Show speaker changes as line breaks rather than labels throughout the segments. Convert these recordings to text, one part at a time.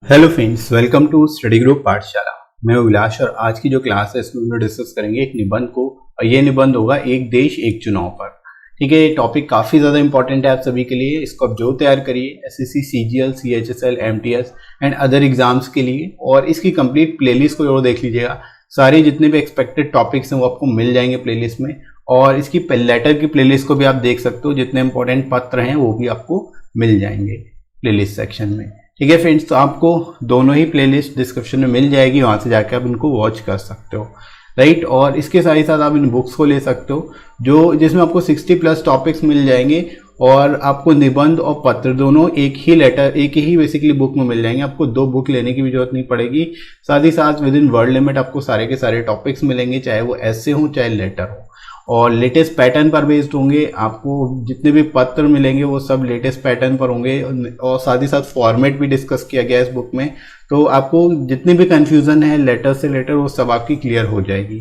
Hello friends, welcome to study group Pathshala. मैं विलास और आज की जो क्लास है इसमें हम डिस्कस करेंगे एक निबंध को, और ये निबंध होगा एक देश एक चुनाव पर। ठीक है, ये टॉपिक काफ़ी ज़्यादा इंपॉर्टेंट है आप सभी के लिए। इसको आप जो तैयार करिए SSC, CGL, CHSL, MTS and other exams के लिए, और इसकी कंप्लीट प्लेलिस्ट को जरूर देख लीजिएगा। सारे जितने भी एक्सपेक्टेड टॉपिक्स हैं वो आपको मिल जाएंगे प्लेलिस्ट में, और इसकी लेटर की प्लेलिस्ट को भी आप देख सकते हो। जितने इंपॉर्टेंट पत्र हैं वो भी आपको मिल जाएंगे प्लेलिस्ट सेक्शन में। ठीक है फ्रेंड्स, तो आपको दोनों ही प्लेलिस्ट डिस्क्रिप्शन में मिल जाएगी, वहाँ से जाकर आप इनको वॉच कर सकते हो, राइट। और इसके साथ ही साथ आप इन बुक्स को ले सकते हो जिसमें आपको 60+ टॉपिक्स मिल जाएंगे, और आपको निबंध और पत्र दोनों एक ही बेसिकली बुक में मिल जाएंगे। आपको 2 बुक लेने की भी जरूरत नहीं पड़ेगी। साथ ही साथ विद इन वर्ड लिमिट आपको सारे के सारे टॉपिक्स मिलेंगे, चाहे वो ऐसे हो चाहे लेटर हो, और लेटेस्ट पैटर्न पर बेस्ड होंगे। आपको जितने भी पत्र मिलेंगे वो सब लेटेस्ट पैटर्न पर होंगे, और साथ ही साथ फॉर्मेट भी डिस्कस किया गया है इस बुक में। तो आपको जितनी भी कंफ्यूजन है लेटर से लेटर वो सब आपकी क्लियर हो जाएगी।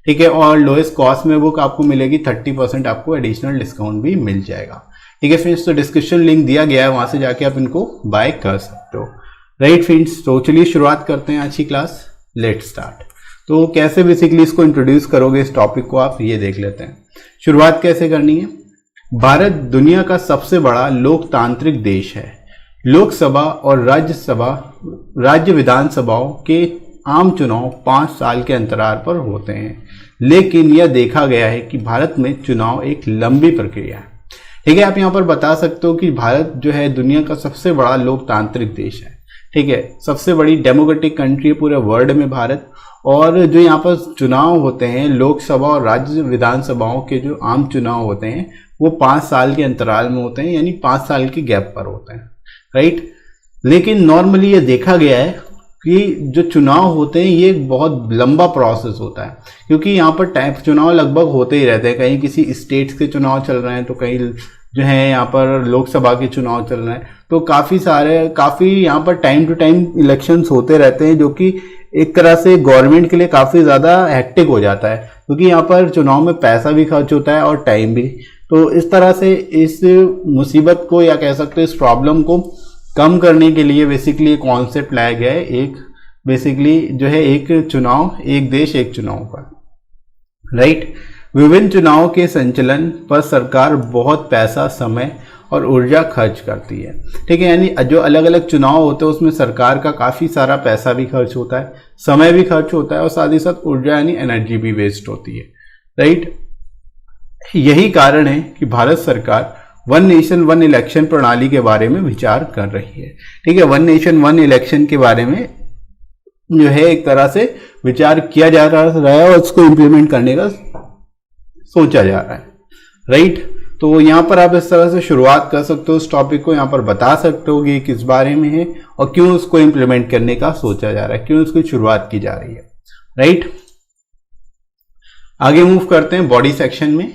ठीक है, और लोएस्ट कॉस्ट में बुक आपको मिलेगी, 30% आपको एडिशनल डिस्काउंट भी मिल जाएगा। ठीक है फ्रेंड्स, तो डिस्क्रिप्शन लिंक दिया गया है, वहां से जाके आप इनको बाय कर सकते हो, राइट फ्रेंड्स। तो चलिए शुरुआत करते हैं आज की क्लास। Let start. तो कैसे बेसिकली इसको इंट्रोड्यूस करोगे इस टॉपिक को, आप ये देख लेते हैं। शुरुआत कैसे करनी है। भारत दुनिया का सबसे बड़ा लोकतांत्रिक देश है। लोकसभा और राज्य विधानसभाओं के आम चुनाव 5 साल के अंतराल पर होते हैं, लेकिन यह देखा गया है कि भारत में चुनाव एक लंबी प्रक्रिया है। ठीक है, आप यहाँ पर बता सकते हो कि भारत जो है दुनिया का सबसे बड़ा लोकतांत्रिक देश है। ठीक है, सबसे बड़ी डेमोक्रेटिक कंट्री है पूरे वर्ल्ड में भारत। और जो यहाँ पर चुनाव होते हैं लोकसभा और राज्य विधानसभाओं के जो आम चुनाव होते हैं वो 5 साल के अंतराल में होते हैं, यानी 5 साल के गैप पर होते हैं, राइट। लेकिन नॉर्मली ये देखा गया है कि जो चुनाव होते हैं ये एक बहुत लंबा प्रोसेस होता है, क्योंकि यहाँ पर चुनाव लगभग होते ही रहते हैं। कहीं किसी स्टेट्स के चुनाव चल रहे हैं, तो कहीं जो है यहाँ पर लोकसभा के चुनाव चल रहे हैं, तो काफ़ी यहाँ पर टाइम टू टाइम इलेक्शंस होते रहते हैं, जो कि एक तरह से गवर्नमेंट के लिए काफ़ी ज़्यादा हेक्टिक हो जाता है, क्योंकि यहाँ पर चुनाव में पैसा भी खर्च होता है और टाइम भी। तो इस तरह से इस मुसीबत को, या कह सकते हैं इस प्रॉब्लम को कम करने के लिए बेसिकली कॉन्सेप्ट लाया गया है, एक बेसिकली जो है एक चुनाव एक देश एक चुनाव पर, राइट। विभिन्न चुनावों के संचालन पर सरकार बहुत पैसा, समय और ऊर्जा खर्च करती है। ठीक है, यानी जो अलग अलग चुनाव होते हैं उसमें सरकार का काफ़ी सारा पैसा भी खर्च होता है, समय भी खर्च होता है, और साथ ही साथ ऊर्जा यानी एनर्जी भी वेस्ट होती है, राइट। यही कारण है कि भारत सरकार वन नेशन वन इलेक्शन प्रणाली के बारे में विचार कर रही है। ठीक है, वन नेशन वन इलेक्शन के बारे में जो है एक तरह से विचार किया जा रहा है, और उसको इम्प्लीमेंट करने का सोचा जा रहा है, राइट। तो यहाँ पर आप इस तरह से शुरुआत कर सकते हो इस टॉपिक को, यहाँ पर बता सकते हो कि किस बारे में है और क्यों उसको इम्प्लीमेंट करने का सोचा जा रहा है, क्यों उसकी शुरुआत की जा रही है, राइट। आगे मूव करते हैं बॉडी सेक्शन में।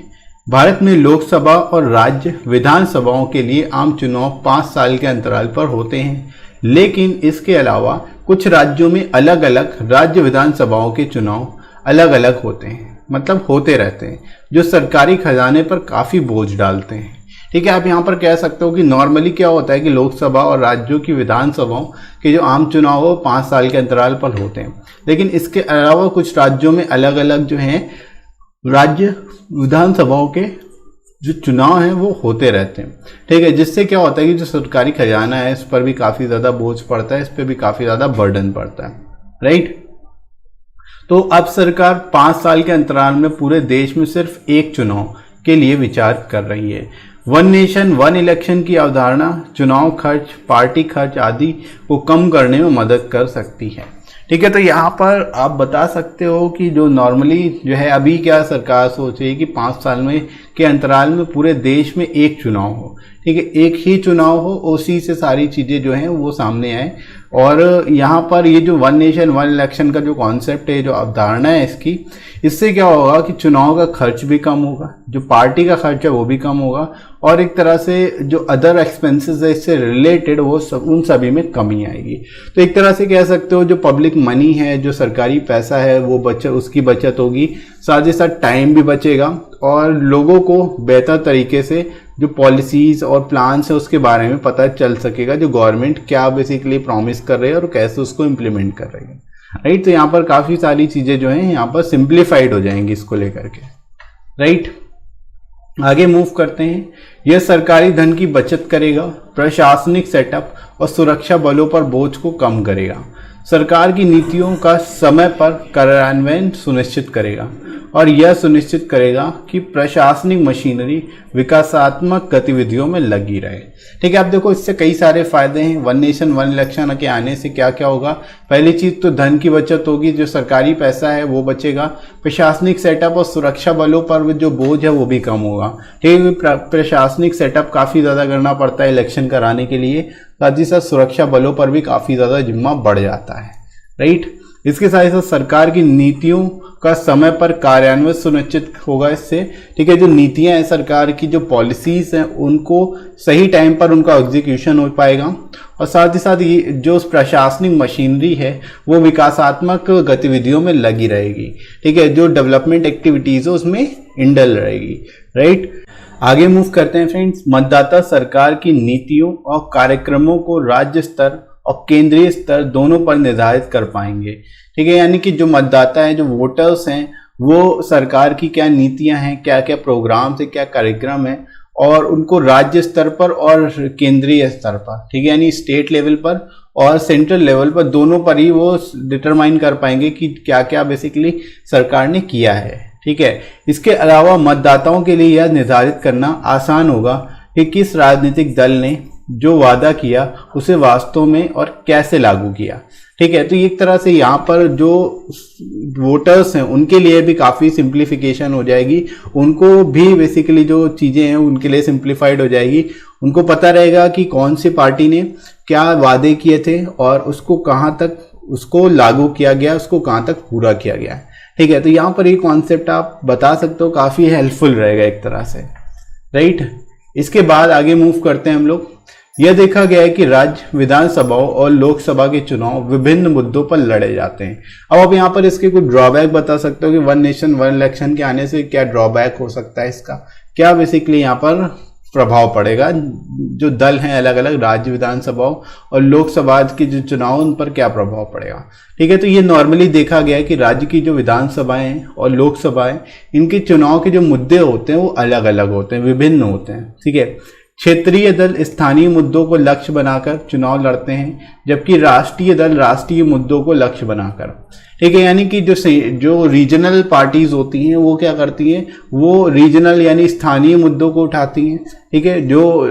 भारत में लोकसभा और राज्य विधानसभाओं के लिए आम चुनाव 5 साल के अंतराल पर होते हैं, लेकिन इसके अलावा कुछ राज्यों में अलग अलग राज्य विधानसभाओं के चुनाव अलग अलग होते हैं, मतलब होते रहते हैं, जो सरकारी खजाने पर काफ़ी बोझ डालते हैं। ठीक है, आप यहाँ पर कह सकते हो कि नॉर्मली क्या होता है कि लोकसभा और राज्यों की विधानसभाओं के जो आम चुनाव हो 5 साल के अंतराल पर होते हैं, लेकिन इसके अलावा कुछ राज्यों में अलग अलग जो हैं राज्य विधानसभाओं के जो चुनाव हैं वो होते रहते हैं। ठीक है, जिससे क्या होता है कि जो सरकारी खजाना है इस पर भी काफ़ी ज़्यादा बोझ पड़ता है, इस पर भी काफ़ी ज़्यादा बर्डन पड़ता है, राइट। तो अब सरकार 5 साल के अंतराल में पूरे देश में सिर्फ एक चुनाव के लिए विचार कर रही है। वन नेशन वन इलेक्शन की अवधारणा चुनाव खर्च, पार्टी खर्च आदि को कम करने में मदद कर सकती है। ठीक है, तो यहाँ पर आप बता सकते हो कि जो नॉर्मली जो है अभी क्या सरकार सोच रही है कि 5 साल में के अंतराल में पूरे देश में एक चुनाव हो। ठीक है, एक ही चुनाव हो, उसी से सारी चीज़ें जो हैं वो सामने आए। और यहाँ पर ये जो वन नेशन वन इलेक्शन का जो कॉन्सेप्ट है, जो अवधारणा है इसकी, इससे क्या होगा कि चुनाव का खर्च भी कम होगा, जो पार्टी का खर्च है वो भी कम होगा, और एक तरह से जो अदर एक्सपेंसेस है इससे रिलेटेड वो उन सभी में कमी आएगी। तो एक तरह से कह सकते हो जो पब्लिक मनी है, जो सरकारी पैसा है वो उसकी बचत होगी, साथ ही साथ टाइम भी बचेगा, और लोगों को बेहतर तरीके से जो पॉलिसीज और प्लान्स है उसके बारे में पता चल सकेगा, जो गवर्नमेंट क्या बेसिकली प्रॉमिस कर रही है और कैसे उसको इम्प्लीमेंट कर रही है। राइट, तो यहाँ पर काफ़ी सारी चीज़ें जो हैं यहाँ पर सिंप्लीफाइड हो जाएंगी इसको लेकर के। राइट, आगे मूव करते हैं। यह सरकारी धन की बचत करेगा, प्रशासनिक सेटअप और सुरक्षा बलों पर बोझ को कम करेगा, सरकार की नीतियों का समय पर कार्यान्वयन सुनिश्चित करेगा और यह सुनिश्चित करेगा कि प्रशासनिक मशीनरी विकासात्मक गतिविधियों में लगी रहे। ठीक है, आप देखो इससे कई सारे फायदे हैं। वन नेशन वन इलेक्शन के आने से क्या क्या होगा, पहली चीज तो धन की बचत होगी, जो सरकारी पैसा है वो बचेगा, प्रशासनिक सेटअप और सुरक्षा बलों पर जो बोझ है वो भी कम होगा। ठीक है, प्रशासनिक सेटअप काफी ज्यादा करना पड़ता है इलेक्शन कराने के लिए, साथ ही साथ सुरक्षा बलों पर भी काफी ज्यादा जिम्मा बढ़ जाता है। राइट, इसके साथ साथ सरकार की नीतियों का समय पर कार्यान्वयन सुनिश्चित होगा इससे। ठीक है, जो नीतियां हैं सरकार की, जो पॉलिसीज हैं, उनको सही टाइम पर उनका एग्जीक्यूशन हो पाएगा और साथ ही साथ ये जो प्रशासनिक मशीनरी है वो विकासात्मक गतिविधियों में लगी रहेगी। ठीक है, जो डेवलपमेंट एक्टिविटीज है उसमें इंडल रहेगी। राइट, आगे मूव करते हैं फ्रेंड्स। मतदाता सरकार की नीतियों और कार्यक्रमों को राज्य स्तर और केंद्रीय स्तर दोनों पर निर्धारित कर पाएंगे। ठीक है, यानी कि जो मतदाता है, जो वोटर्स हैं, वो सरकार की क्या नीतियां हैं, क्या क्या प्रोग्राम है, क्या कार्यक्रम है, और उनको राज्य स्तर पर और केंद्रीय स्तर पर, ठीक है, यानी स्टेट लेवल पर और सेंट्रल लेवल पर, दोनों पर ही वो डिटरमाइन कर पाएंगे कि क्या क्या बेसिकली सरकार ने किया है। ठीक है, इसके अलावा मतदाताओं के लिए यह निर्धारित करना आसान होगा कि किस राजनीतिक दल ने जो वादा किया उसे वास्तव में और कैसे लागू किया। ठीक है, तो एक तरह से यहाँ पर जो वोटर्स हैं उनके लिए भी काफ़ी सिंप्लीफिकेशन हो जाएगी, उनको भी बेसिकली जो चीज़ें हैं उनके लिए सिंप्लीफाइड हो जाएगी। उनको पता रहेगा कि कौन सी पार्टी ने क्या वादे किए थे और उसको कहाँ तक उसको लागू किया गया, उसको कहाँ तक पूरा किया गया। ठीक है, तो यहाँ पर ये कॉन्सेप्ट आप बता सकते हो, काफ़ी हेल्पफुल रहेगा एक तरह से। राइट, इसके बाद आगे मूव करते हैं हम लोग। यह देखा गया है कि राज्य विधानसभाओं और लोकसभा के चुनाव विभिन्न मुद्दों पर लड़े जाते हैं। अब आप यहाँ पर इसके कुछ ड्रॉबैक बता सकते हो कि वन नेशन वन इलेक्शन के आने से क्या ड्रॉबैक हो सकता है, इसका क्या बेसिकली यहाँ पर प्रभाव पड़ेगा, जो दल हैं अलग अलग राज्य विधानसभाओं और लोकसभा के जो चुनाव उन पर क्या प्रभाव पड़ेगा। ठीक है, तो ये नॉर्मली देखा गया है कि राज्य की जो विधानसभाएं और लोकसभाएं, इनके चुनाव के जो मुद्दे होते हैं वो अलग अलग होते हैं, विभिन्न होते हैं। ठीक है, क्षेत्रीय दल स्थानीय मुद्दों को लक्ष्य बनाकर चुनाव लड़ते हैं, जबकि राष्ट्रीय दल राष्ट्रीय मुद्दों को लक्ष्य बनाकर। ठीक है, यानी कि जो रीजनल पार्टीज होती हैं वो क्या करती हैं, वो रीजनल यानी स्थानीय मुद्दों को उठाती हैं। ठीक है, जो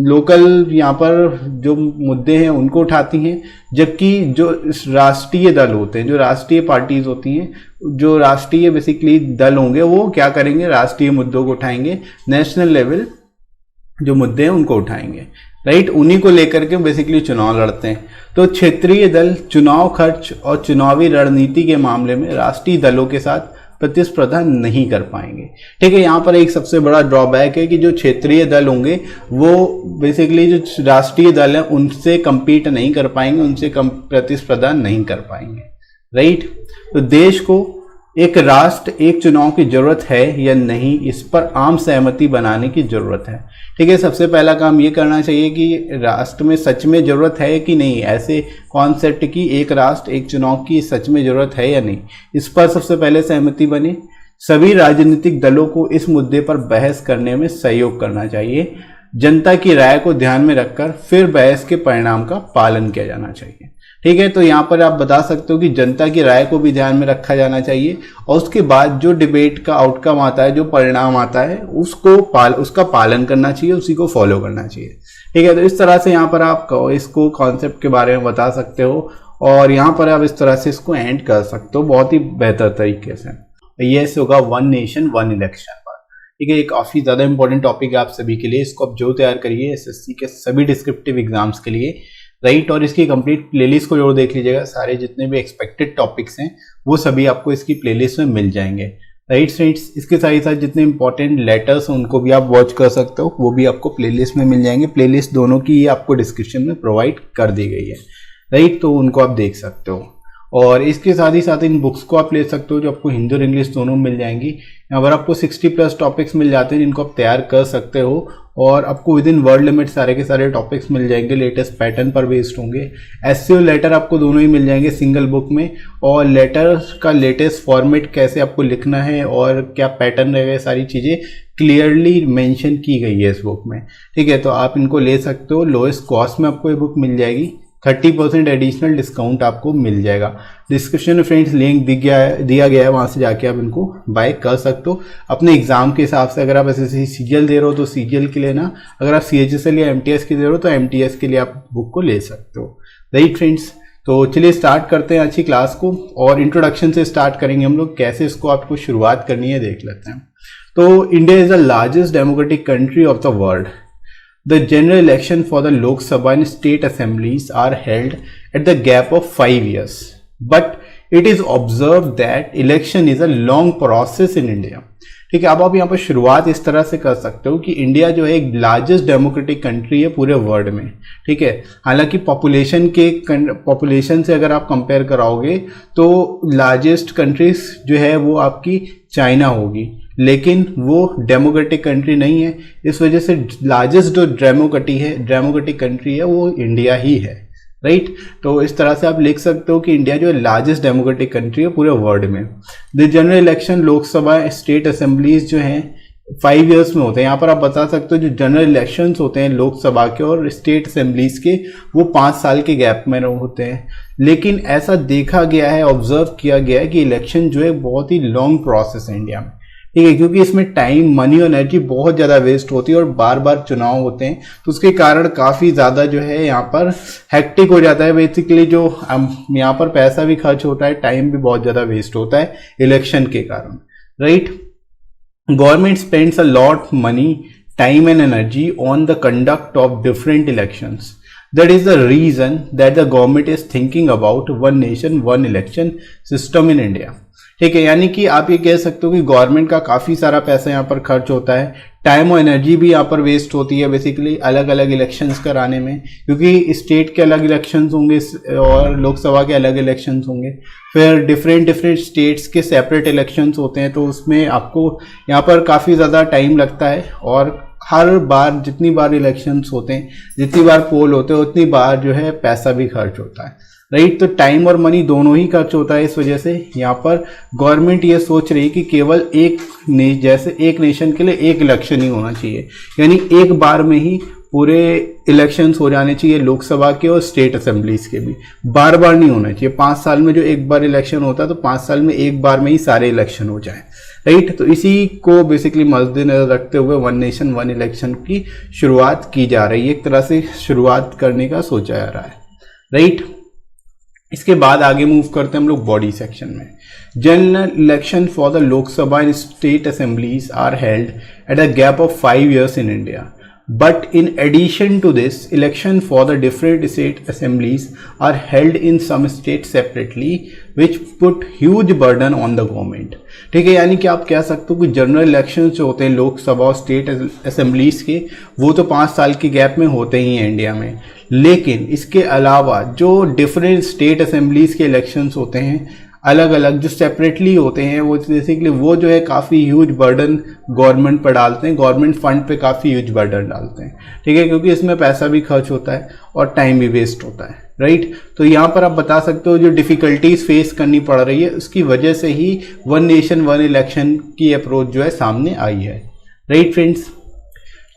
लोकल यहाँ पर जो मुद्दे हैं उनको उठाती हैं, जबकि जो राष्ट्रीय दल होते हैं, जो राष्ट्रीय पार्टीज होती हैं, जो राष्ट्रीय बेसिकली दल होंगे वो क्या करेंगे, राष्ट्रीय मुद्दों को उठाएंगे, नेशनल लेवल जो मुद्दे हैं उनको उठाएंगे। राइट, उन्हीं को लेकर के बेसिकली चुनाव लड़ते हैं। तो क्षेत्रीय दल चुनाव खर्च और चुनावी रणनीति के मामले में राष्ट्रीय दलों के साथ प्रतिस्पर्धा नहीं कर पाएंगे। ठीक है, यहाँ पर एक सबसे बड़ा ड्रॉबैक है कि जो क्षेत्रीय दल होंगे वो बेसिकली जो राष्ट्रीय दल है उनसे compete नहीं कर पाएंगे, उनसे प्रतिस्पर्धा नहीं कर पाएंगे। राइट, तो देश को एक राष्ट्र एक चुनाव की जरूरत है या नहीं, इस पर आम सहमति बनाने की जरूरत है। ठीक है, सबसे पहला काम ये करना चाहिए कि राष्ट्र में सच में जरूरत है कि नहीं, ऐसे कॉन्सेप्ट की एक राष्ट्र एक चुनाव की सच में जरूरत है या नहीं, इस पर सबसे पहले सहमति बने। सभी राजनीतिक दलों को इस मुद्दे पर बहस करने में सहयोग करना चाहिए। जनता की राय को ध्यान में रखकर फिर बहस के परिणाम का पालन किया जाना चाहिए। ठीक है, तो यहाँ पर आप बता सकते हो कि जनता की राय को भी ध्यान में रखा जाना चाहिए और उसके बाद जो डिबेट का आउटकम आता है, जो परिणाम आता है, उसका पालन करना चाहिए, उसी को फॉलो करना चाहिए। ठीक है, तो इस तरह से यहाँ पर आप इसको कॉन्सेप्ट के बारे में बता सकते हो और यहाँ पर आप इस तरह से इसको एंड कर सकते हो बहुत ही बेहतर तरीके से। ये होगा वन नेशन वन इलेक्शन पर। ठीक है, ये काफ़ी ज़्यादा इंपॉर्टेंट टॉपिक है आप सभी के लिए, इसको आप जो तैयार करिए एसएससी के सभी डिस्क्रिप्टिव एग्जाम्स के लिए। राइट, और इसकी कंप्लीट प्लेलिस्ट को जरूर देख लीजिएगा, सारे जितने भी एक्सपेक्टेड टॉपिक्स हैं वो सभी आपको इसकी प्लेलिस्ट में मिल जाएंगे। राइट फ्रेंड्स, इसके साथ ही साथ जितने इंपॉर्टेंट लेटर्स हैं उनको भी आप वॉच कर सकते हो, वो भी आपको प्लेलिस्ट में मिल जाएंगे। प्लेलिस्ट दोनों की आपको डिस्क्रिप्शन में प्रोवाइड कर दी गई है। राइट, तो उनको आप देख सकते हो और इसके साथ ही साथ इन बुक्स को आप ले सकते हो जो आपको हिंदी और इंग्लिश दोनों मिल जाएंगी। यहाँ पर आपको 60+ टॉपिक्स मिल जाते हैं जिनको आप तैयार कर सकते हो और आपको विद इन वर्ड लिमिट सारे के सारे टॉपिक्स मिल जाएंगे, लेटेस्ट पैटर्न पर बेस्ड होंगे। एससीओ लेटर आपको दोनों ही मिल जाएंगे सिंगल बुक में, और लेटर का लेटेस्ट फॉर्मेट कैसे आपको लिखना है और क्या पैटर्न रहेगा, सारी चीज़ें क्लियरली मेंशन की गई है इस बुक में। ठीक है, तो आप इनको ले सकते हो, लोएस्ट कॉस्ट में आपको ये बुक मिल जाएगी, 30% एडिशनल डिस्काउंट आपको मिल जाएगा। डिस्क्रिप्शन में फ्रेंड्स लिंक दिया गया है, वहाँ से जाके आप इनको बाय कर सकते हो अपने एग्जाम के हिसाब से। अगर आप एसएससी सीजीएल दे रहे हो तो सीजीएल के लिए ना, अगर आप सीएचएसएल या एमटीएस के दे रहे हो तो एमटीएस के लिए आप बुक को ले सकते हो। राइट फ्रेंड्स, तो चलिए स्टार्ट करते हैं आज की क्लास को, और इंट्रोडक्शन से स्टार्ट करेंगे हम लोग, कैसे इसको आपको शुरुआत करनी है देख लेते हैं। तो India is the largest democratic country of the world. The general election for the Lok Sabha and state assemblies are held at the gap of 5 years. But it is observed that election is a long process in India. ठीक है, अब आप यहाँ पर शुरुआत इस तरह से कर सकते हो कि इंडिया जो है एक लार्जेस्ट डेमोक्रेटिक कंट्री है पूरे वर्ल्ड में। ठीक है, हालांकि पॉपुलेशन से अगर आप कंपेयर कराओगे तो लार्जेस्ट कंट्रीज जो है वो आपकी चाइना होगी, लेकिन वो डेमोक्रेटिक कंट्री नहीं है। इस वजह से लार्जेस्ट जो डेमोक्रेटिक कंट्री है वो इंडिया ही है। राइट, तो इस तरह से आप लिख सकते हो कि इंडिया जो है लार्जेस्ट डेमोक्रेटिक कंट्री है पूरे वर्ल्ड में। The general election Lok Sabha state assemblies जो हैं 5 ईयर्स में होते हैं। यहाँ पर आप बता सकते हो जो जनरल इलेक्शंस होते हैं लोकसभा के और स्टेट असेंबलीज के, वो 5 साल के गैप में होते हैं। लेकिन ऐसा देखा गया है, ऑब्जर्व किया गया है कि इलेक्शन जो है बहुत ही लॉन्ग प्रोसेस है इंडिया में। ठीक है, क्योंकि इसमें टाइम, मनी और एनर्जी बहुत ज़्यादा वेस्ट होती है और बार बार चुनाव होते हैं, तो उसके कारण काफ़ी ज़्यादा जो है यहाँ पर हेक्टिक हो जाता है। बेसिकली जो यहाँ पर पैसा भी खर्च होता है, टाइम भी बहुत ज़्यादा वेस्ट होता है इलेक्शन के कारण। Right, government spends a lot money, time and energy on the conduct of different elections. That is the reason that the government is thinking about one nation one election system in India. ठीक है, यानी कि आप ये कह सकते हो कि गवर्नमेंट का काफ़ी सारा पैसा यहाँ पर खर्च होता है, टाइम और एनर्जी भी यहाँ पर वेस्ट होती है बेसिकली अलग अलग इलेक्शंस कराने में, क्योंकि स्टेट के अलग इलेक्शंस होंगे और लोकसभा के अलग इलेक्शंस होंगे, फिर डिफरेंट स्टेट्स के सेपरेट इलेक्शंस होते हैं, तो उसमें आपको यहाँ पर काफ़ी ज़्यादा टाइम लगता है। और हर बार जितनी बार इलेक्शंस होते हैं, जितनी बार पोल होते हैं, उतनी बार जो है पैसा भी खर्च होता है। राइट, तो टाइम और मनी दोनों ही खर्च होता है। इस वजह से यहाँ पर गवर्नमेंट ये सोच रही है कि केवल एक नेशन के लिए एक इलेक्शन ही होना चाहिए, यानी एक बार में ही पूरे इलेक्शंस हो जाने चाहिए, लोकसभा के और स्टेट असेंबलीज के भी, बार बार नहीं होना चाहिए। 5 साल में जो एक बार इलेक्शन होता है, तो 5 साल में एक बार में ही सारे इलेक्शन हो जाए। राइट, तो इसी को बेसिकली मद्देनजर रखते हुए वन नेशन वन इलेक्शन की शुरुआत की जा रही है, एक तरह से शुरुआत करने का सोचा जा रहा है। राइट, इसके बाद आगे मूव करते हैं हम लोग बॉडी सेक्शन में। General election for the Lok Sabha and state assemblies are held at a gap of 5 years in India. But in addition to this, election for the different state assemblies are held in some states separately, which put huge burden on the government. ठीक है, यानी कि आप कह सकते हो कि general election जो होते हैं लोकसभा और स्टेट असेंबलीज के, वो तो 5 साल के गैप में होते ही हैं इंडिया में, लेकिन इसके अलावा जो डिफरेंट स्टेट असेंबलीज के इलेक्शंस होते हैं अलग अलग, जो सेपरेटली होते हैं, वो बेसिकली वो जो है काफ़ी ह्यूज बर्डन गवर्नमेंट पर डालते हैं, गवर्नमेंट फंड पे काफ़ी ह्यूज बर्डन डालते हैं। ठीक है, क्योंकि इसमें पैसा भी खर्च होता है और टाइम भी वेस्ट होता है। राइट, तो यहाँ पर आप बता सकते हो जो डिफ़िकल्टीज फेस करनी पड़ रही है, उसकी वजह से ही वन नेशन वन इलेक्शन की अप्रोच जो है सामने आई है। Right friends,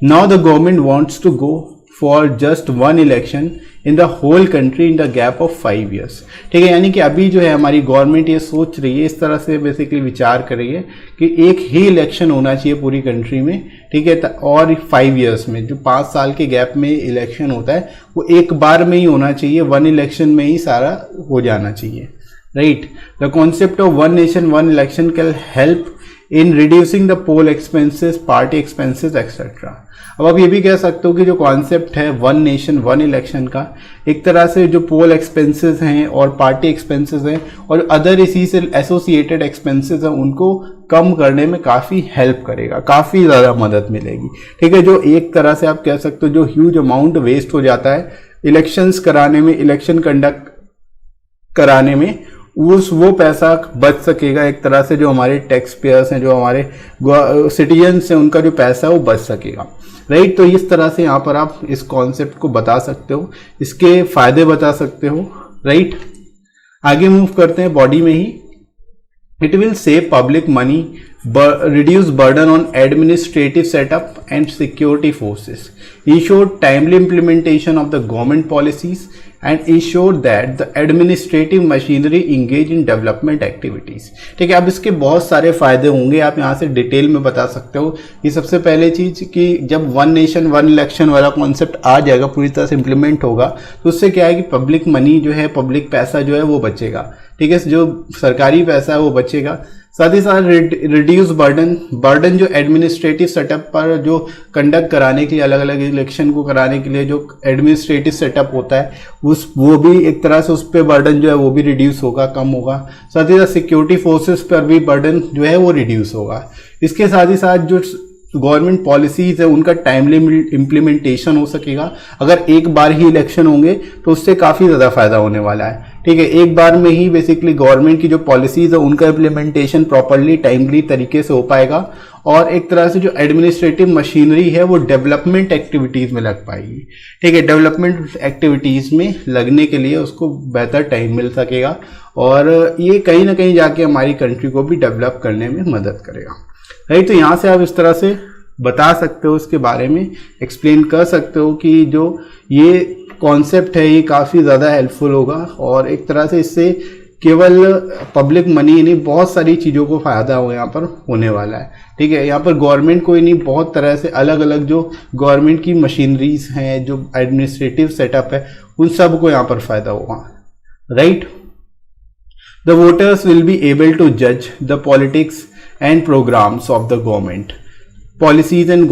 now the government wants to go for just one election in the whole country in the gap of 5 years। ठीक है, यानी कि अभी जो है हमारी गवर्नमेंट ये सोच रही है, इस तरह से बेसिकली विचार कर रही है कि एक ही इलेक्शन होना चाहिए पूरी कंट्री में। ठीक है, और 5 years में, जो 5 साल के गैप में इलेक्शन होता है, वो एक बार में ही होना चाहिए, वन इलेक्शन में ही सारा हो जाना चाहिए। Right, the concept of one nation one election can help in reducing the poll expenses, party expenses etcetera. अब आप ये भी कह सकते हो कि जो कॉन्सेप्ट है वन नेशन वन इलेक्शन का, एक तरह से जो पोल एक्सपेंसेस हैं और पार्टी एक्सपेंसेस हैं और अदर इसी से एसोसिएटेड एक्सपेंसेस हैं, उनको कम करने में काफ़ी हेल्प करेगा, काफ़ी ज़्यादा मदद मिलेगी। ठीक है, जो एक तरह से आप कह सकते हो जो ह्यूज अमाउंट वेस्ट हो जाता है इलेक्शंस कराने में, इलेक्शन कंडक्ट कराने में, वो पैसा बच सकेगा एक तरह से, जो हमारे टैक्स पेयर्स हैं, जो हमारे सिटीजन्स हैं, उनका जो पैसा है वो बच सकेगा, राइट। तो इस तरह से यहाँ पर आप इस कॉन्सेप्ट को बता सकते हो, इसके फायदे बता सकते हो, राइट। आगे मूव करते हैं बॉडी में ही। It will save public money, reduce burden on administrative setup and security forces, ensure timely implementation of the government policies, and ensure that the administrative machinery engage in development activities। ठीक है, अब इसके बहुत सारे फायदे होंगे, आप यहाँ से डिटेल में बता सकते हो। ये सबसे पहले चीज कि जब वन नेशन वन इलेक्शन वाला कॉन्सेप्ट आ जाएगा, पूरी तरह से इंप्लीमेंट होगा, तो उससे क्या है कि पब्लिक मनी जो है, पब्लिक पैसा जो है वो बचेगा, ठीक है, जो सरकारी पैसा है वो बचेगा। साथ ही साथ रिड्यूस बर्डन जो एडमिनिस्ट्रेटिव सेटअप पर जो कंडक्ट कराने के लिए, अलग अलग इलेक्शन को कराने के लिए जो एडमिनिस्ट्रेटिव सेटअप होता है, वो भी एक तरह से उस पर बर्डन जो है वो भी रिड्यूस होगा, कम होगा। साथ ही साथ सिक्योरिटी फोर्सेस पर भी बर्डन जो है वो रिड्यूस होगा। इसके साथ ही साथ जो गवर्नमेंट पॉलिसीज है उनका टाइमली इम्प्लीमेंटेशन हो सकेगा। अगर एक बार ही इलेक्शन होंगे तो उससे काफ़ी ज़्यादा फायदा होने वाला है, ठीक है। एक बार में ही बेसिकली गवर्नमेंट की जो पॉलिसीज है उनका इम्प्लीमेंटेशन प्रॉपरली टाइमली तरीके से हो पाएगा, और एक तरह से जो एडमिनिस्ट्रेटिव मशीनरी है वो डेवलपमेंट एक्टिविटीज़ में लग पाएगी, ठीक है। डेवलपमेंट एक्टिविटीज़ में लगने के लिए उसको बेहतर टाइम मिल सकेगा, और ये कहीं ना कहीं जाके हमारी कंट्री को भी डेवलप करने में मदद करेगा, राइट। तो यहाँ से आप इस तरह से बता सकते हो, इसके बारे में एक्सप्लेन कर सकते हो कि जो ये कॉन्सेप्ट है ये काफ़ी ज़्यादा हेल्पफुल होगा, और एक तरह से इससे केवल पब्लिक मनी नहीं, बहुत सारी चीज़ों को फ़ायदा हो यहाँ पर होने वाला है, ठीक है। यहाँ पर गवर्नमेंट को ही नहीं, बहुत तरह से अलग अलग जो गवर्नमेंट की मशीनरीज हैं, जो एडमिनिस्ट्रेटिव सेटअप है, उन सब को यहाँ पर फ़ायदा होगा, right. The voters will be able to जज the politics and programs of the government, policies and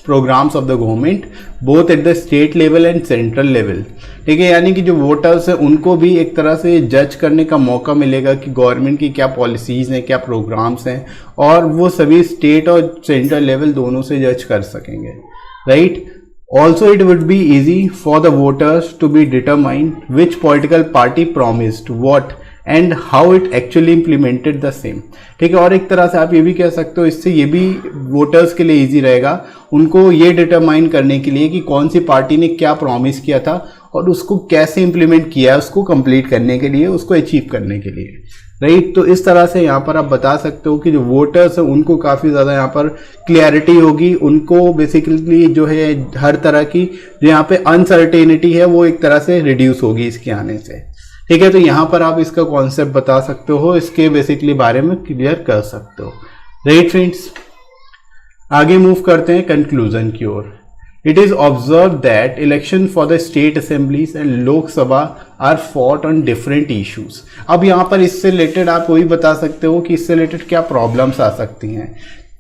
programs of the government both at the state level and central level, ठीक है। यानी कि जो वोटर्स हैं उनको भी एक तरह से जज करने का मौका मिलेगा कि गवर्नमेंट की क्या पॉलिसीज हैं, क्या प्रोग्राम्स हैं, और वो सभी स्टेट और सेंट्रल लेवल दोनों से जज कर सकेंगे, right. Also, it would be easy for the voters to be determined which political party promised what and how it actually implemented the same, ठीक है। और एक तरह से आप ये भी कह सकते हो, इससे ये भी वोटर्स के लिए इजी रहेगा, उनको ये डिटरमाइन करने के लिए कि कौन सी पार्टी ने क्या प्रॉमिस किया था और उसको कैसे इम्प्लीमेंट किया, उसको कंप्लीट करने के लिए, उसको अचीव करने के लिए, राइट। तो इस तरह से यहाँ पर आप बता सकते हो कि जो वोटर्स हैं उनको काफ़ी ज़्यादा यहाँ पर क्लियरिटी होगी, उनको बेसिकली जो है हर तरह की जो यहाँ पे अनसर्टेनिटी है वो एक तरह से रिड्यूस होगी इसके आने से, ठीक है। तो यहाँ पर आप इसका कॉन्सेप्ट बता सकते हो, इसके बेसिकली बारे में क्लियर कर सकते हो, राइट फ्रेंड्स। आगे मूव करते हैं कंक्लूजन की ओर। It is observed that election for the state assemblies and Lok Sabha are fought on different issues। अब यहाँ पर इससे रिलेटेड आप वही बता सकते हो कि इससे रिलेटेड क्या प्रॉब्लम्स आ सकती हैं,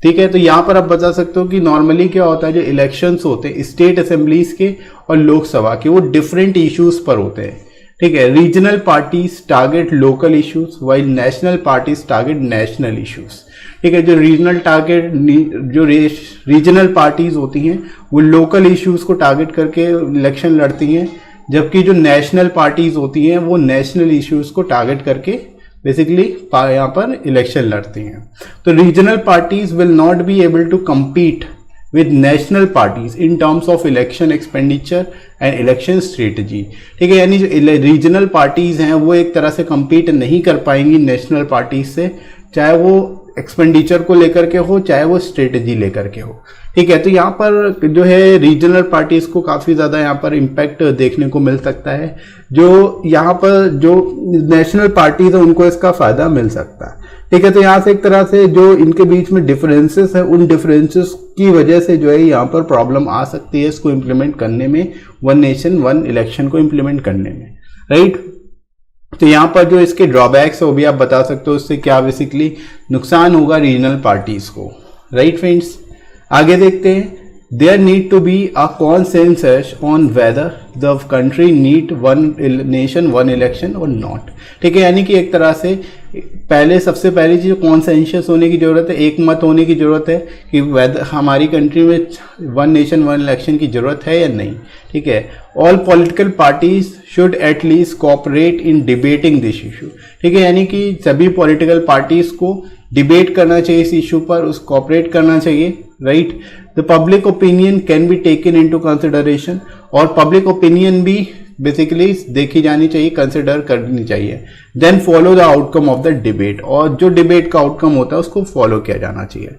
ठीक है। तो यहाँ पर आप बता सकते हो कि नॉर्मली क्या होता है, जो इलेक्शंस होते हैं स्टेट असेंबलीज के और लोकसभा के, वो डिफरेंट इश्यूज पर होते हैं, ठीक है। Regional parties target local issues while national parties target national issues, ठीक है। जो रीजनल पार्टीज होती हैं वो लोकल इश्यूज को टारगेट करके इलेक्शन लड़ती हैं, जबकि जो नेशनल पार्टीज होती हैं वो नेशनल इश्यूज को टारगेट करके बेसिकली यहाँ पर इलेक्शन लड़ती हैं। तो regional parties will not be able to compete with national parties in terms of election expenditure and election strategy, ठीक है। यानी जो रीजनल पार्टीज हैं वो एक तरह से compete नहीं कर पाएंगी नेशनल पार्टीज से, चाहे वो एक्सपेंडिचर को लेकर के हो, चाहे वो स्ट्रेटेजी लेकर के हो, ठीक है। तो यहाँ पर जो है रीजनल पार्टीज को काफ़ी ज़्यादा यहाँ पर इम्पैक्ट देखने को मिल सकता है, जो यहाँ पर जो नेशनल पार्टीज है उनको इसका फ़ायदा मिल सकता है, ठीक है। तो यहाँ से एक तरह से जो इनके बीच में डिफरेंसेस है, उन डिफरेंसेस की वजह से जो है यहाँ पर प्रॉब्लम आ सकती है इसको इम्प्लीमेंट करने में, वन नेशन वन इलेक्शन को इम्प्लीमेंट करने में, राइट। तो यहाँ पर जो इसके ड्रॉबैक्स है वो भी आप बता सकते हो, इससे क्या बेसिकली नुकसान होगा रीजनल पार्टीज को, राइट फ्रेंड्स। आगे देखते हैं there need to be a consensus on whether the country need one nation one election or not। ठीक है, यानी कि एक तरह से सबसे पहली चीज कॉन्सेंसस होने की जरूरत है, एक मत होने की जरूरत है कि वेदर हमारी कंट्री में वन नेशन वन इलेक्शन की जरूरत है या नहीं। ठीक है, all political parties should at least cooperate in debating this issue. ठीक है, यानी कि सभी पॉलिटिकल पार्टीज को डिबेट करना चाहिए इस इशू पर, उस कोऑपरेट करना चाहिए, right. The public opinion can be taken into consideration, और पब्लिक ओपिनियन भी बेसिकली देखी जानी चाहिए, कंसिडर करनी चाहिए। Then follow the outcome of the debate, और जो डिबेट का आउटकम होता है उसको फॉलो किया जाना चाहिए,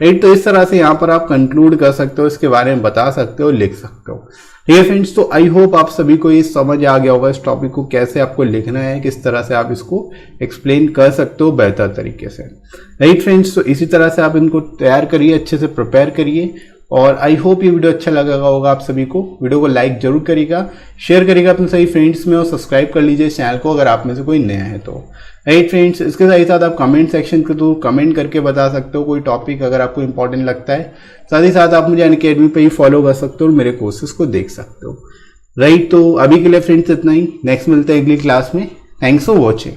राइट। तो इस तरह से यहाँ पर आप कंक्लूड कर सकते हो, इसके बारे में बता सकते हो, लिख सकते हो। ठीक है फ्रेंड्स, तो आई होप आप सभी को ये समझ आ गया होगा इस टॉपिक को कैसे आपको लिखना है, किस तरह से आप इसको एक्सप्लेन कर सकते हो बेहतर तरीके से, राइट फ्रेंड्स। तो इसी तरह से आप इनको तैयार करिए, अच्छे से प्रिपेयर करिए, और आई होप ये वीडियो अच्छा लगा होगा आप सभी को। वीडियो को लाइक जरूर करिएगा, शेयर करिएगा अपने सभी फ्रेंड्स में, और सब्सक्राइब कर लीजिए चैनल को अगर आप में से कोई नया है तो, राइट फ्रेंड्स। इसके साथ ही साथ आप कमेंट सेक्शन के थ्रू कमेंट करके बता सकते हो कोई टॉपिक अगर आपको इंपॉर्टेंट लगता है। साथ ही साथ आप मुझे अनअकैडमी पे ही फॉलो कर सकते हो और मेरे कोर्सेज को देख सकते हो, राइट। तो अभी के लिए फ्रेंड्स इतना ही, नेक्स्ट मिलते हैं अगली क्लास में। Thanks for watching.